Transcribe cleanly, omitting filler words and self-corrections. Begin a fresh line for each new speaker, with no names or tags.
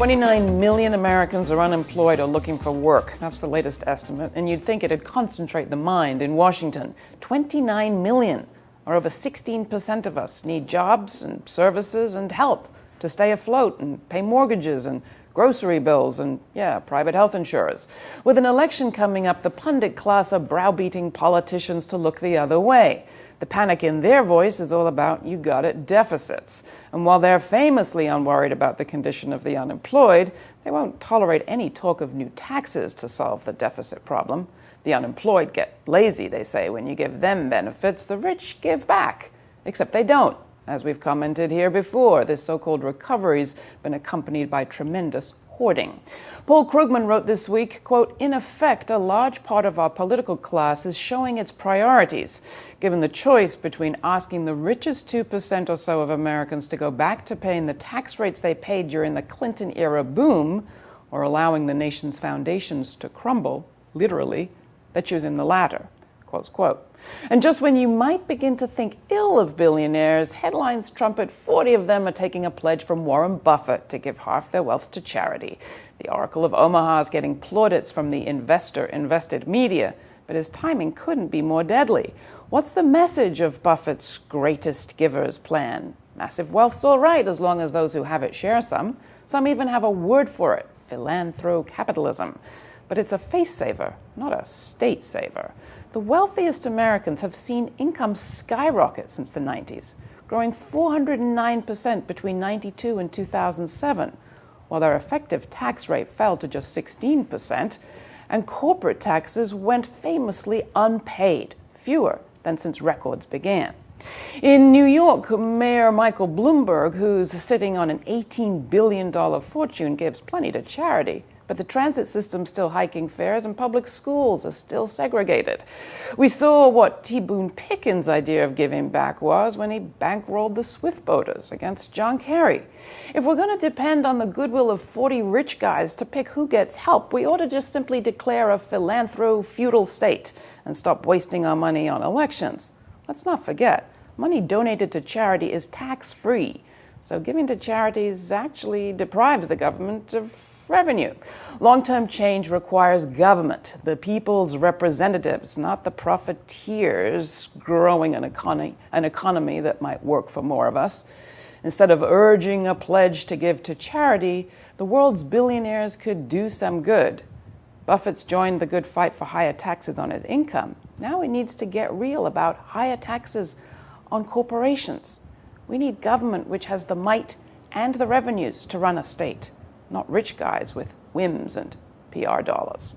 29 million Americans are unemployed or looking for work. That's the latest estimate, and you'd think it'd concentrate the mind in Washington. 29 million, or over 16% of us, need jobs and services and help to stay afloat and pay mortgages and grocery bills and, private health insurers. With an election coming up, the pundit class are browbeating politicians to look the other way. The panic in their voice is all about, you got it, deficits. And while they're famously unworried about the condition of the unemployed, they won't tolerate any talk of new taxes to solve the deficit problem. The unemployed get lazy, they say, when you give them benefits. The rich give back. Except they don't. As we've commented here before, this so-called recovery's been accompanied by tremendous hoarding. Paul Krugman wrote this week, quote, "In effect, a large part of our political class is showing its priorities. Given the choice between asking the richest 2% or so of Americans to go back to paying the tax rates they paid during the Clinton-era boom, or allowing the nation's foundations to crumble, literally, they're choosing the latter." Close quote. And just when you might begin to think ill of billionaires, headlines trumpet 40 of them are taking a pledge from Warren Buffett to give half their wealth to charity. The Oracle of Omaha is getting plaudits from the invested media, but his timing couldn't be more deadly. What's the message of Buffett's greatest givers plan? Massive wealth's all right as long as those who have it share some. Some even have a word for it, Philanthro-Capitalism. But it's a face saver, not a state saver. The wealthiest Americans have seen income skyrocket since the 90s, growing 409% between 92 and 2007, while their effective tax rate fell to just 16%, and corporate taxes went famously unpaid, fewer than since records began. In New York, Mayor Michael Bloomberg, who's sitting on an $18 billion fortune, gives plenty to charity. But the transit system's still hiking fares and public schools are still segregated. We saw what T. Boone Pickens' idea of giving back was when he bankrolled the Swift Boaters against John Kerry. If we're going to depend on the goodwill of 40 rich guys to pick who gets help, we ought to just simply declare a Philanthro-Feudal state and stop wasting our money on elections. Let's not forget, money donated to charity is tax-free, so giving to charities actually deprives the government of revenue. Long-term change requires government, the people's representatives, not the profiteers growing an economy that might work for more of us. Instead of urging a pledge to give to charity, the world's billionaires could do some good. Buffett's joined the good fight for higher taxes on his income. Now he needs to get real about higher taxes on corporations. We need government which has the might and the revenues to run a state, not rich guys with whims and PR dollars.